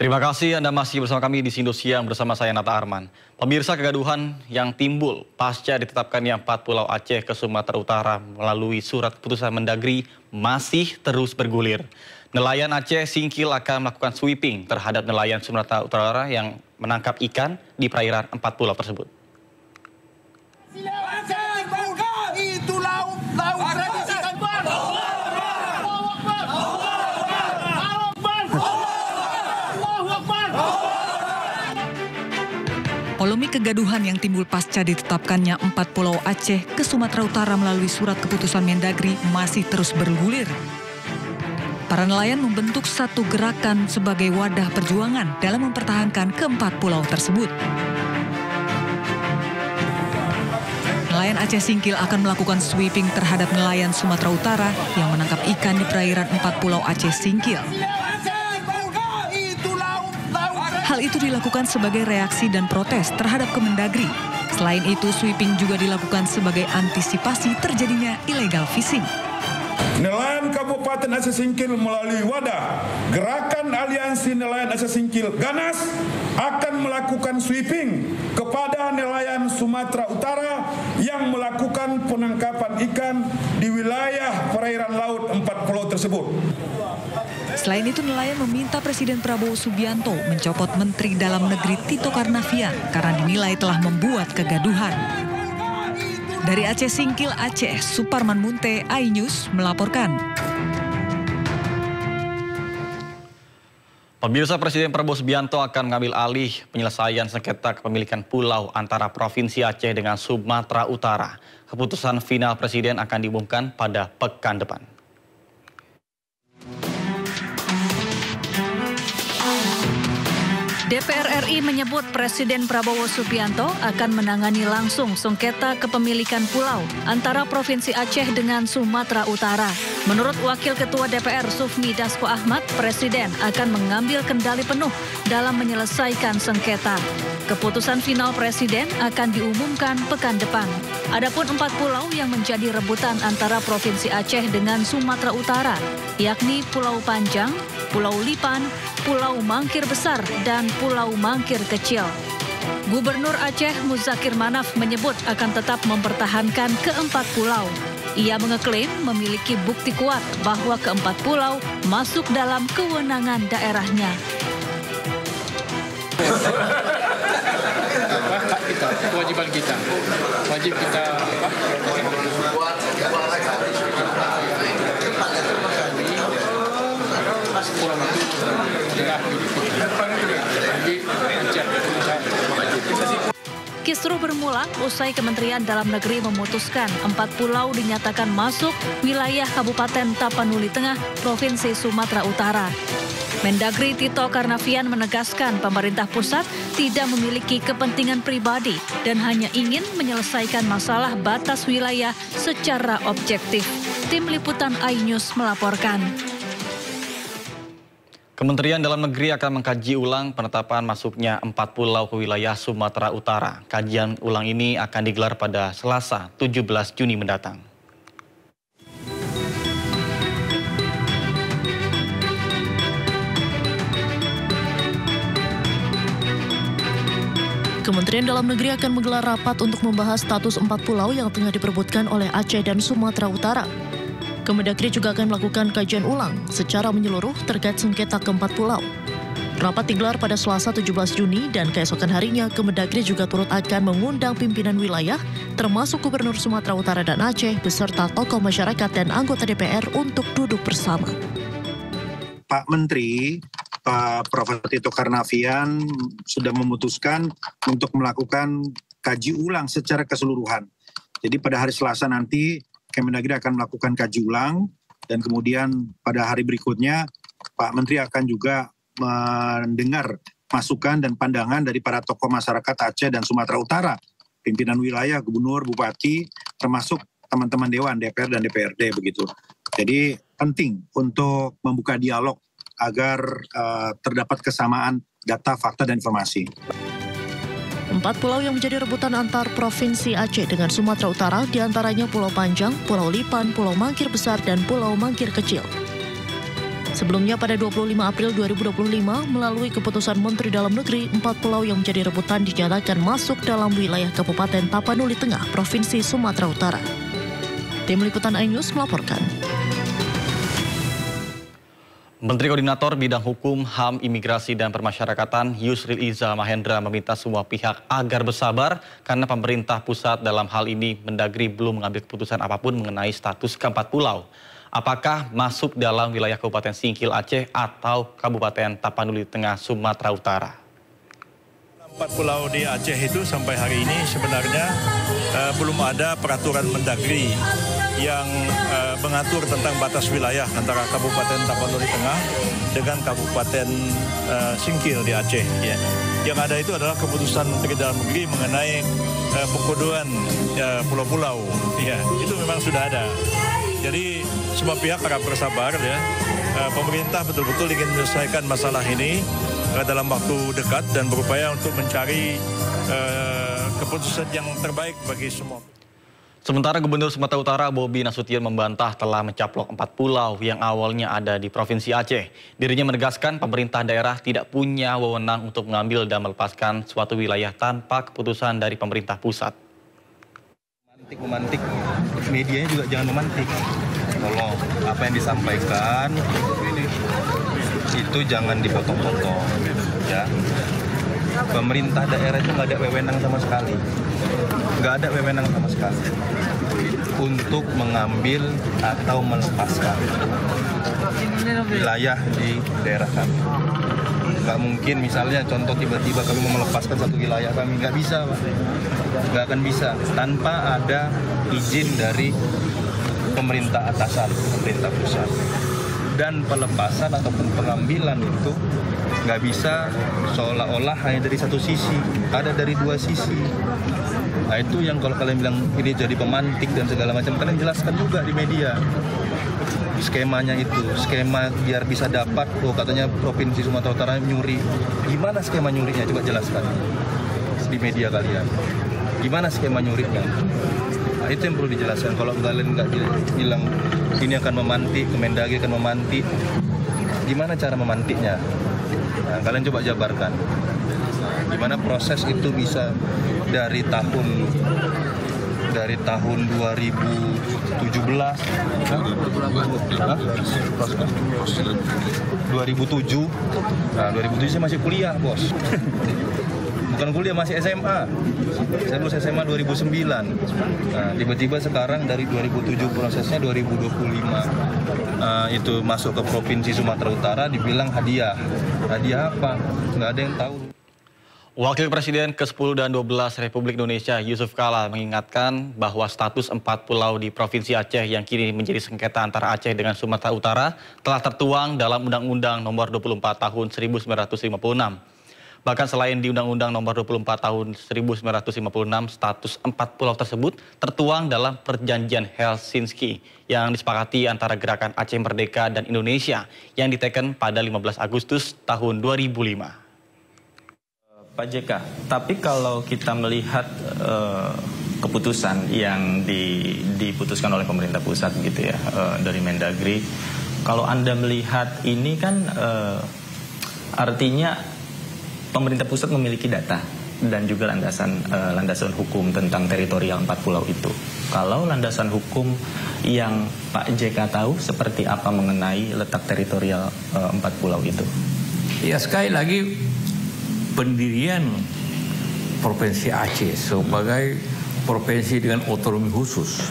Terima kasih Anda masih bersama kami di Sindo Siang bersama saya Nata Arman. Pemirsa, kegaduhan yang timbul pasca ditetapkannya 4 pulau Aceh ke Sumatera Utara melalui surat keputusan Mendagri masih terus bergulir. Nelayan Aceh Singkil akan melakukan sweeping terhadap nelayan Sumatera Utara yang menangkap ikan di perairan 4 pulau tersebut. Polemik kegaduhan yang timbul pasca ditetapkannya 4 pulau Aceh ke Sumatera Utara melalui surat keputusan Mendagri masih terus bergulir. Para nelayan membentuk satu gerakan sebagai wadah perjuangan dalam mempertahankan keempat pulau tersebut. Nelayan Aceh Singkil akan melakukan sweeping terhadap nelayan Sumatera Utara yang menangkap ikan di perairan 4 pulau Aceh Singkil. Hal itu dilakukan sebagai reaksi dan protes terhadap Kemendagri. Selain itu, sweeping juga dilakukan sebagai antisipasi terjadinya illegal fishing. Nelayan Kabupaten Aceh Singkil melalui wadah Gerakan Aliansi Nelayan Aceh Singkil GANAS akan melakukan sweeping kepada nelayan Sumatera Utara yang melakukan penangkapan ikan di wilayah perairan laut 4 pulau tersebut. Selain itu, nelayan meminta Presiden Prabowo Subianto mencopot Menteri Dalam Negeri Tito Karnavian karena dinilai telah membuat kegaduhan. Dari Aceh Singkil, Aceh, Suparman Munte, iNews melaporkan. Pemirsa, Presiden Prabowo Subianto akan mengambil alih penyelesaian sengketa kepemilikan pulau antara Provinsi Aceh dengan Sumatera Utara. Keputusan final Presiden akan diumumkan pada pekan depan. DPR RI menyebut Presiden Prabowo Subianto akan menangani langsung sengketa kepemilikan pulau antara Provinsi Aceh dengan Sumatera Utara. Menurut Wakil Ketua DPR Sufmi Dasko Ahmad, Presiden akan mengambil kendali penuh dalam menyelesaikan sengketa. Keputusan final Presiden akan diumumkan pekan depan. Adapun 4 pulau yang menjadi rebutan antara Provinsi Aceh dengan Sumatera Utara, yakni Pulau Panjang, Pulau Lipan, Pulau Mangkir Besar, dan Pulau Mangkir Kecil. Gubernur Aceh Muzakir Manaf menyebut akan tetap mempertahankan keempat pulau. Ia mengeklaim memiliki bukti kuat bahwa keempat pulau masuk dalam kewenangan daerahnya. Hak kita, kewajiban kita. Wajib kita Kisruh bermula usai Kementerian Dalam Negeri memutuskan 4 pulau dinyatakan masuk wilayah Kabupaten Tapanuli Tengah, Provinsi Sumatera Utara. Mendagri Tito Karnavian menegaskan pemerintah pusat tidak memiliki kepentingan pribadi dan hanya ingin menyelesaikan masalah batas wilayah secara objektif. Tim Liputan iNews melaporkan. Kementerian Dalam Negeri akan mengkaji ulang penetapan masuknya 4 pulau ke wilayah Sumatera Utara. Kajian ulang ini akan digelar pada Selasa 17 Juni mendatang. Kementerian Dalam Negeri akan menggelar rapat untuk membahas status 4 pulau yang tengah diperebutkan oleh Aceh dan Sumatera Utara. Kemendagri juga akan melakukan kajian ulang secara menyeluruh terkait sengketa keempat pulau. Rapat digelar pada Selasa 17 Juni dan keesokan harinya Kemendagri juga turut akan mengundang pimpinan wilayah termasuk Gubernur Sumatera Utara dan Aceh beserta tokoh masyarakat dan anggota DPR untuk duduk bersama. Pak Menteri, Pak Prof. Tito Karnavian sudah memutuskan untuk melakukan kaji ulang secara keseluruhan. Jadi pada hari Selasa nanti Kemendagri akan melakukan kaji ulang dan kemudian pada hari berikutnya Pak Menteri akan juga mendengar masukan dan pandangan dari para tokoh masyarakat Aceh dan Sumatera Utara, pimpinan wilayah, gubernur, bupati, termasuk teman-teman Dewan, DPR dan DPRD begitu. Jadi penting untuk membuka dialog agar terdapat kesamaan data, fakta, dan informasi. 4 pulau yang menjadi rebutan antar Provinsi Aceh dengan Sumatera Utara diantaranya Pulau Panjang, Pulau Lipan, Pulau Mangkir Besar, dan Pulau Mangkir Kecil. Sebelumnya pada 25 April 2025, melalui keputusan Menteri Dalam Negeri, 4 pulau yang menjadi rebutan dinyatakan masuk dalam wilayah Kabupaten Tapanuli Tengah, Provinsi Sumatera Utara. Tim Liputan iNews melaporkan. Menteri Koordinator Bidang Hukum, HAM, Imigrasi, dan Permasyarakatan Yusril Iza Mahendra meminta semua pihak agar bersabar karena pemerintah pusat dalam hal ini Mendagri belum mengambil keputusan apapun mengenai status keempat pulau. Apakah masuk dalam wilayah Kabupaten Singkil Aceh atau Kabupaten Tapanuli Tengah Sumatera Utara. 4 pulau di Aceh itu sampai hari ini sebenarnya belum ada peraturan Mendagri yang mengatur tentang batas wilayah antara Kabupaten Tapanuli Tengah dengan Kabupaten Singkil di Aceh. Ya. Yang ada itu adalah keputusan Menteri Dalam Negeri mengenai pengkodean pulau-pulau. Ya, itu memang sudah ada. Jadi semua pihak harap bersabar ya. Pemerintah betul-betul ingin menyelesaikan masalah ini dalam waktu dekat dan berupaya untuk mencari keputusan yang terbaik bagi semua. Sementara Gubernur Sumatera Utara Bobi Nasution membantah telah mencaplok 4 pulau yang awalnya ada di Provinsi Aceh. Dirinya menegaskan pemerintah daerah tidak punya wewenang untuk mengambil dan melepaskan suatu wilayah tanpa keputusan dari pemerintah pusat. Memantik, medianya juga jangan memantik. Tolong apa yang disampaikan itu jangan dipotong-potong, ya. Pemerintah daerah itu nggak ada wewenang sama sekali, untuk mengambil atau melepaskan wilayah di daerah kami. Nggak mungkin misalnya contoh tiba-tiba kami mau melepaskan satu wilayah kami, nggak bisa Pak. Nggak akan bisa tanpa ada izin dari pemerintah atasan, pemerintah pusat. Dan pelepasan ataupun pengambilan itu nggak bisa seolah-olah hanya dari satu sisi, ada dari dua sisi. Nah itu yang kalau kalian bilang ini jadi pemantik dan segala macam, kalian jelaskan juga di media. Skemanya itu, skema biar bisa dapat, katanya Provinsi Sumatera Utara nyuri. Gimana skema nyurinya? Coba jelaskan di media kalian. Gimana skema nyurinya? Nah, itu yang perlu dijelaskan. Kalau kalian nggak bilang ini akan memantik, Kemendagri akan memantik, gimana cara memantiknya? Nah, kalian coba jabarkan. Gimana proses itu bisa dari tahun 2017, 2007. Nah, 2007 saya masih kuliah, Bos. Bukan kuliah, masih SMA. Saya lulus SMA 2009. Nah, tiba-tiba sekarang dari 2007 prosesnya 2025 itu masuk ke Provinsi Sumatera Utara dibilang hadiah. Hadiah apa? Nggak ada yang tahu. Wakil Presiden ke-10 dan 12 Republik Indonesia Yusuf Kala mengingatkan bahwa status 4 pulau di Provinsi Aceh yang kini menjadi sengketa antara Aceh dengan Sumatera Utara telah tertuang dalam Undang-Undang Nomor 24 Tahun 1956. Bahkan selain di Undang-Undang Nomor 24 Tahun 1956, status 4 pulau tersebut tertuang dalam Perjanjian Helsinki yang disepakati antara Gerakan Aceh Merdeka dan Indonesia yang diteken pada 15 Agustus tahun 2005. Pak JK, tapi kalau kita melihat keputusan yang diputuskan oleh pemerintah pusat gitu ya, dari Mendagri, kalau Anda melihat ini kan artinya pemerintah pusat memiliki data dan juga landasan hukum tentang teritorial 4 pulau itu. Kalau landasan hukum yang Pak JK tahu seperti apa mengenai letak teritorial 4 pulau itu? Ya sekali lagi, pendirian Provinsi Aceh sebagai provinsi dengan otonomi khusus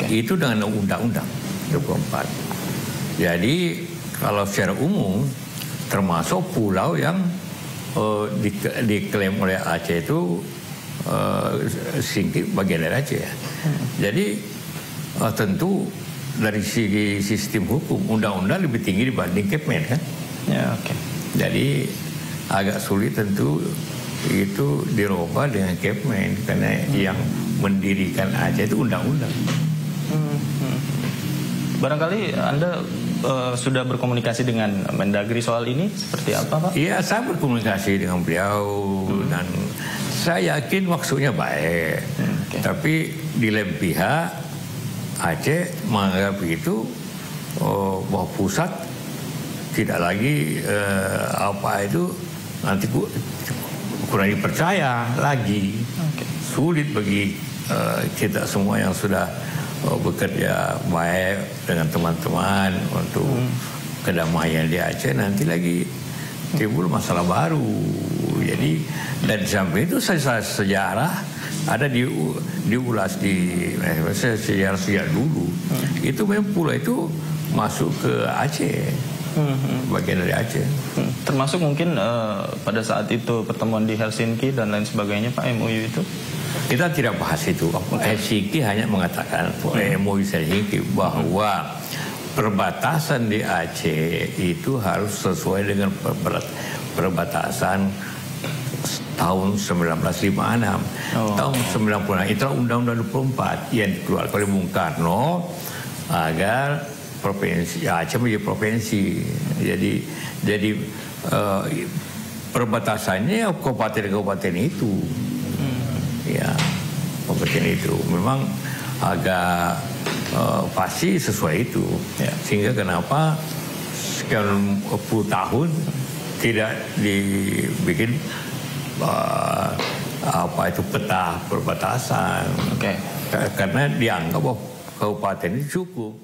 itu dengan Undang-Undang 24. Jadi kalau secara umum termasuk pulau yang diklaim oleh Aceh itu Singkil bagian dari Aceh. Jadi tentu dari segi sistem hukum Undang-Undang lebih tinggi dibanding Kepmen kan? Ya, Jadi agak sulit tentu itu dirubah dengan Kepmen karena yang mendirikan Aceh itu undang-undang. Barangkali Anda sudah berkomunikasi dengan Mendagri soal ini seperti apa, Pak? Iya, saya berkomunikasi dengan beliau dan saya yakin maksudnya baik. Tapi di lain pihak Aceh menganggap itu bahwa pusat tidak lagi nanti kurang dipercaya lagi. Sulit bagi kita semua yang sudah bekerja baik dengan teman-teman untuk kedamaian di Aceh, nanti lagi timbul masalah baru. Jadi dan sampai itu sejarah ada diulas di sejarah sejak dulu. Itu memang pulau itu masuk ke Aceh, bagian dari Aceh. Termasuk mungkin pada saat itu pertemuan di Helsinki dan lain sebagainya, Pak, MOU itu? Kita tidak bahas itu. Helsinki hanya mengatakan MOU Helsinki bahwa perbatasan di Aceh itu harus sesuai dengan perbatasan tahun 1956. Tahun 1996 itu Undang-Undang 24 yang dikeluarkan oleh Bung Karno agar provinsi Aceh menjadi provinsi. Jadi perbatasannya kabupaten-kabupaten itu. Ya, kabupaten itu memang agak pasti sesuai itu. Sehingga kenapa sekian puluh tahun tidak dibikin peta perbatasan. Karena dianggap bahwa kabupaten ini cukup.